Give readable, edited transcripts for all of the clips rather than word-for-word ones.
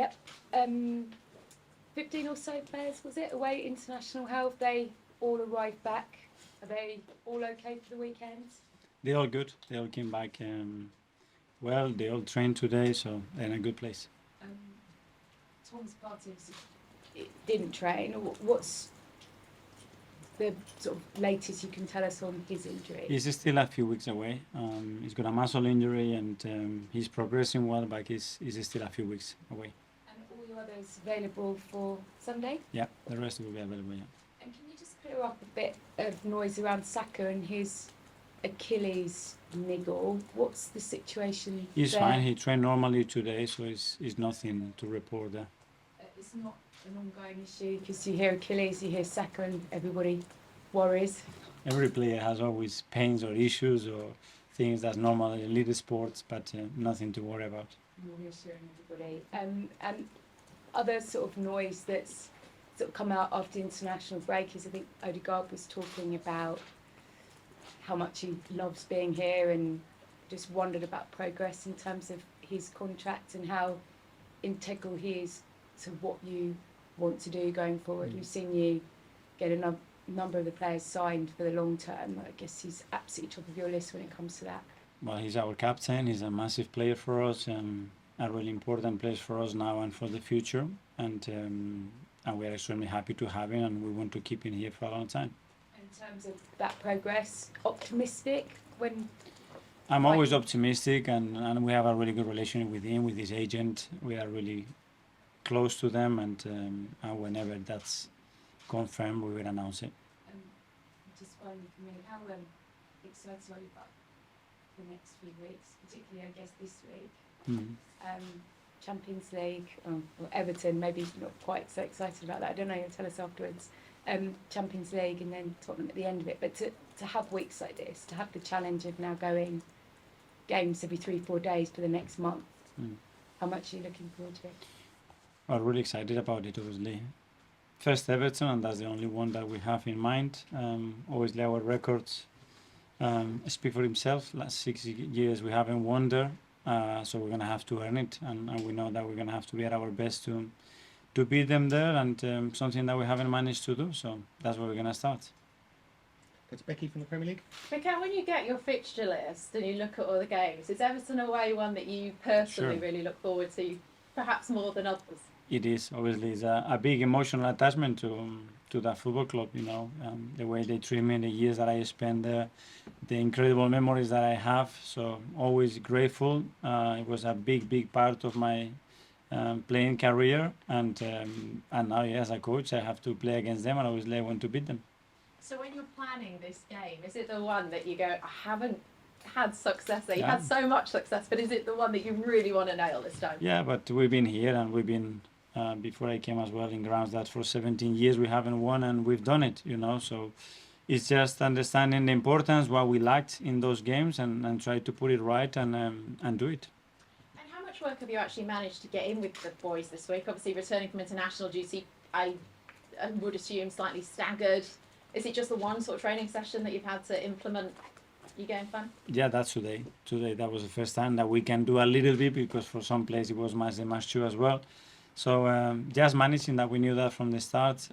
Yep. 15 or so players, was it, away international? How have they all arrived back? Are they all okay for the weekend? They're all good. They all came back well. They all trained today, so they're in a good place. Thomas Partey didn't train. What's the sort of latest you can tell us on his injury? He's still a few weeks away. He's got a muscle injury and he's progressing well, but he's still a few weeks away. And all your others available for Sunday? Yeah, the rest will be available, yeah. And can you just clear up a bit of noise around Saka and his Achilles niggle? What's the situation He's there? fine. He trained normally today, so it's nothing to report there. It's not an ongoing issue because you hear Achilles, you hear Saka, and everybody worries. Every player has always pains or issues or things that's normal in elite sports, but nothing to worry about. You're reassuring everybody. And other sort of noise that's sort of come out after international break is I think Odegaard was talking about how much he loves being here and just wondered about progress in terms of his contract and how integral he is to what you want to do going forward. We've seen you get a number of the players signed for the long term. I guess he's absolutely top of your list when it comes to that. Well, he's our captain. He's a massive player for us, a really important player for us now and for the future. And we are extremely happy to have him, and we want to keep him here for a long time. In terms of that progress, optimistic when? I'm always optimistic, and we have a really good relationship with him, with his agent. We are really close to them, and whenever that's confirmed, we will announce it. Just finally for me, how excited are you about the next few weeks, particularly I guess this week? Champions League, or Everton, maybe not quite so excited about that. I don't know, you'll tell us afterwards. Champions League and then Tottenham at the end of it. But to have weeks like this, to have the challenge of now going games every 3-4 days for the next month, how much are you looking forward to it? I'm really excited about it, obviously. First Everton, and that's the only one that we have in mind. Obviously our records speak for himself. Last 6 years we haven't won there, so we're going to have to earn it, and we know that we're going to have to be at our best to beat them there, and something that we haven't managed to do, so that's where we're going to start. It's Becky from the Premier League. Mikel, when you get your fixture list and you look at all the games, is Everton away one that you personally really look forward to, perhaps more than others? It is, obviously. It's a big emotional attachment to that football club, you know, the way they treat me, the years that I spent there, the incredible memories that I have, so always grateful. It was a big part of my playing career, and now, as a coach, I have to play against them, and obviously I want to beat them. So when you're planning this game, is it the one that you go, I haven't had success there, you've had so much success, but is it the one that you really want to nail this time? Yeah, but we've been here, and we've been, before I came as well, in grounds that for 17 years we haven't won, and we've done it, you know, so it's just understanding the importance, what we lacked in those games, and try to put it right and do it. How much work have you actually managed to get in with the boys this week? Obviously returning from international duty, I would assume slightly staggered. Is it just the one sort of training session that you've had to implement your game plan? Yeah, that's today. Today that was the first time that we can do a little bit, because for some players it was match two as well. So just managing that, we knew that from the start.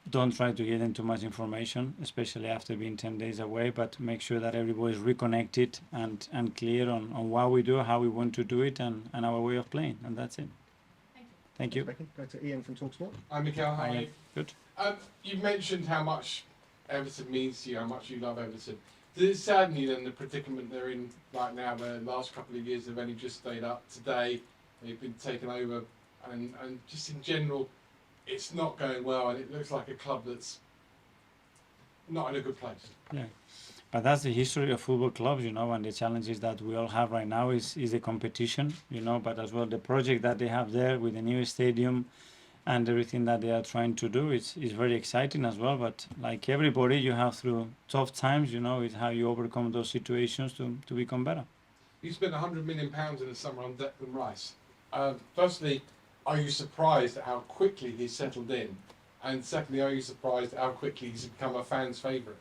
Don't try to get into too much information, especially after being 10 days away, but make sure that everybody is reconnected and clear on what we do, how we want to do it, and our way of playing, and that's it. Thank you. Go to Ian from talkSPORT. Hi Mikel, how are you? Good. You've mentioned how much Everton means to you, how much you love Everton. Does it sadden you then the predicament they're in right now, where the last couple of years they've only just stayed up? Today they've been taken over, and just in general it's not going well, and it looks like a club that's not in a good place. Yeah, but that's the history of football clubs, you know, and the challenges that we all have right now is the competition, you know, but as well the project that they have there with the new stadium and everything that they are trying to do is very exciting as well. But like everybody, you have through tough times, you know, it's how you overcome those situations to become better. You spent £100 million in the summer on Declan Rice. Firstly, are you surprised at how quickly he's settled in? And secondly, are you surprised at how quickly he's become a fan's favourite?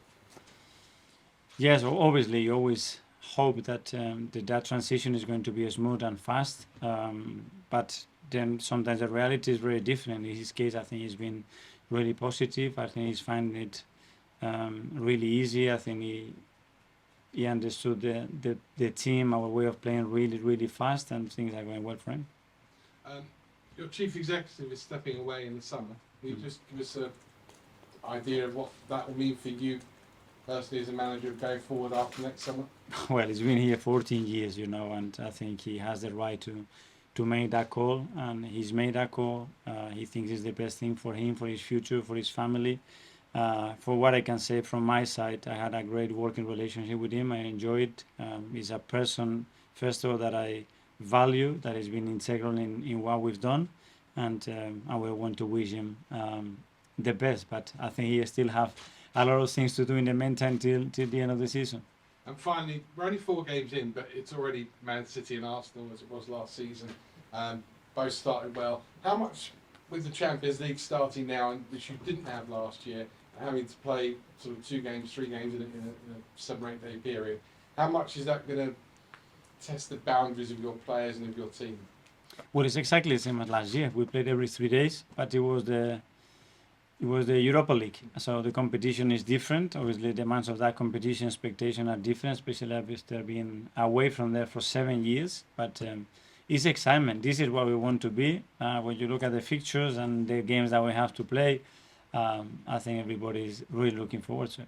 Yes, obviously you always hope that that transition is going to be smooth and fast. But then sometimes the reality is very different. In his case, I think he's been really positive. I think he's finding it really easy. I think he understood the team, our way of playing really, really fast, and things are going well for him. Your chief executive is stepping away in the summer. Can you just give us an idea of what that will mean for you personally as a manager going forward after next summer? Well, he's been here 14 years, and I think he has the right to make that call, and he's made that call. He thinks it's the best thing for him, for his future, for his family. For what I can say from my side, I had a great working relationship with him. I enjoyed it. He's a person, first of all, that I value, that has been integral in what we've done, and I will want to wish him the best. But I think he still have a lot of things to do in the meantime till the end of the season. And finally, we're only 4 games in, but it's already Man City and Arsenal as it was last season. Both started well. How much, with the Champions League starting now, and which you didn't have last year, having to play sort of 2 games, 3 games in a 7 or 8 day period, how much is that going to test the boundaries of your players and of your team? Well, it's exactly the same as last year. We played every 3 days, but it was the Europa League, so the competition is different. Obviously, the demands of that competition, expectations are different, especially after being away from there for 7 years. But it's excitement. This is what we want to be. When you look at the fixtures and the games that we have to play, I think everybody is really looking forward to it.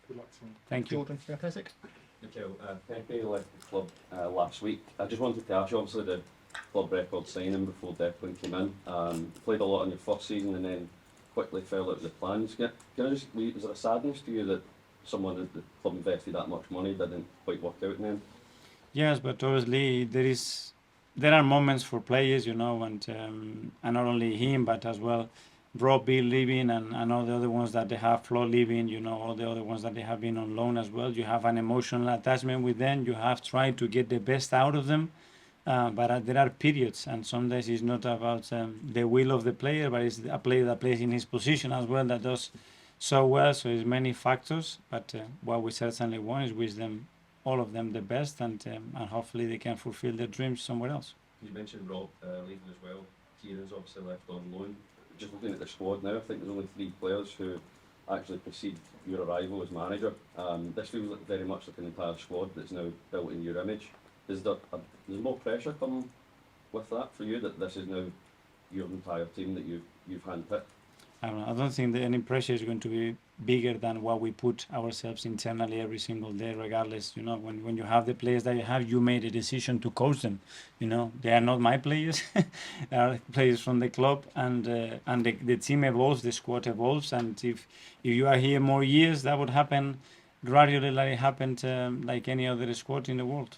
Good luck to you. Thank you. Jordan from the Athletic. Mikel, Pepe left the club last week. I just wanted to ask you, obviously the club record signing before Declan came in. Played a lot in your first season and then quickly fell out of the plans. Can I just, was there a sadness to you that someone at the club invested that much money didn't quite work out in the end? Yes, but obviously there are moments for players, and not only him, but as well Robbie leaving and all the other ones that they have, Flo leaving, all the other ones that they have been on loan as well. You have an emotional attachment with them. You have tried to get the best out of them. But there are periods, and sometimes it's not about the will of the player, but it's a player that plays in his position as well that does so well. So it's many factors, but what we certainly want is wish them, all of them, the best, and hopefully they can fulfill their dreams somewhere else. You mentioned Rob leaving as well. Kieran's obviously left on loan. Just looking at the squad now, I think there's only 3 players who actually precede your arrival as manager. This feels like very much like an entire squad that's now built in your image. Is there more pressure coming with that for you, that this is now your entire team that you've handpicked? I don't think that any pressure is going to be bigger than what we put ourselves internally every single day, regardless. When you have the players that you have, you made a decision to coach them. They are not my players. They are players from the club, and the team evolves, the squad evolves, and if you are here more years, that would happen gradually, like it happened like any other squad in the world.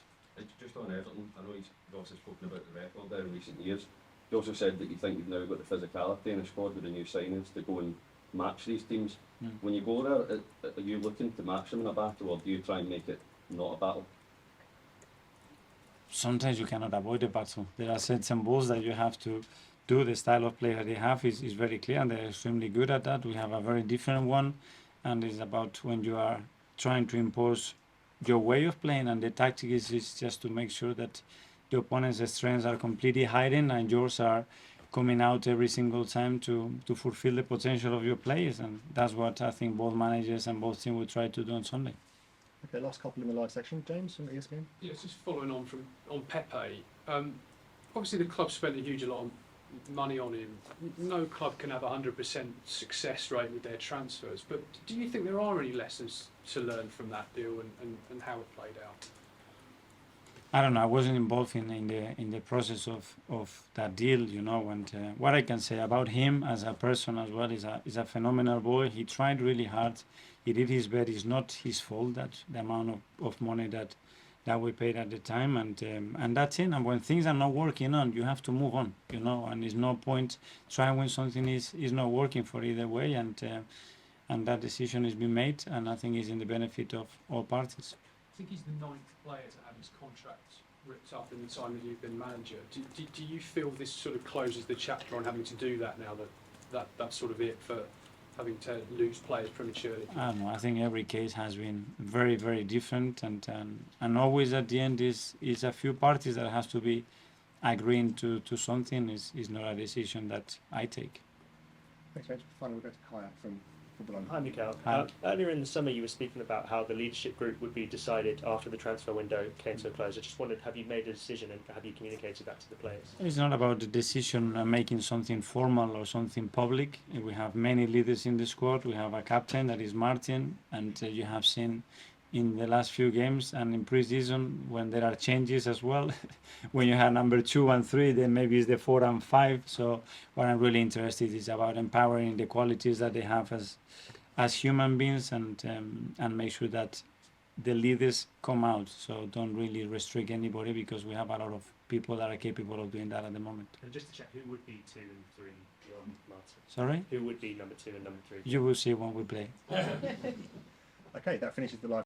Just on Everton, I know you've also spoken about the record there in recent years. You also said that you think you've now got the physicality in the squad with the new signings to go and match these teams. When you go there, are you looking to match them in a battle, or do you try and make it not a battle? Sometimes you cannot avoid a battle. There are certain balls that you have to do. The style of play that they have is very clear, and they're extremely good at that. We have a very different one, and it's about when you are trying to impose your way of playing, and the tactic is just to make sure that the opponent's strengths are completely hiding and yours are coming out every single time to fulfill the potential of your players, and that's what I think both managers and both teams will try to do on Sunday. Okay, last couple in the live section. James from ESPN. Yeah, just following on Pepe. Obviously, the club spent a huge lot of money on him. No club can have 100% success rate with their transfers, but do you think there are any lessons to learn from that deal and how it played out? I don't know. I wasn't involved in the process of that deal, And what I can say about him as a person as well is a phenomenal boy. He tried really hard. He did his best. It's not his fault that the amount of money that we paid at the time, and that's it. And when things are not working on, you have to move on, And there's no point trying when something is not working for either way, and that decision has been made, and I think it's in the benefit of all parties. I think he's the 9th player to have his contract ripped up in the time that you've been manager. Do you feel this sort of closes the chapter on having to do that now, that's sort of it for having to lose players prematurely? I don't know. I think every case has been very, very different, and always at the end is a few parties that has to be agreeing to something. Is not a decision that I take. Thanks, James. Finally, we'll go to Kaya from Football London. Hi, Mikel. Hi. Earlier in the summer, you were speaking about how the leadership group would be decided after the transfer window came to a close. I just wondered, have you made a decision and have you communicated that to the players? It's not about the decision making something formal or something public. We have many leaders in the squad. We have a captain that is Martin, and you have seen in the last few games and in pre-season when there are changes as well. When you have number 2 and 3, then maybe it's the 4 and 5. So what I'm really interested is about empowering the qualities that they have as human beings, and make sure that the leaders come out. So don't really restrict anybody, because we have a lot of people that are capable of doing that at the moment. And just to check, who would be 2 and 3 beyond Martin? Sorry? Who would be number 2 and number 3? You will see when we play. Okay, that finishes the live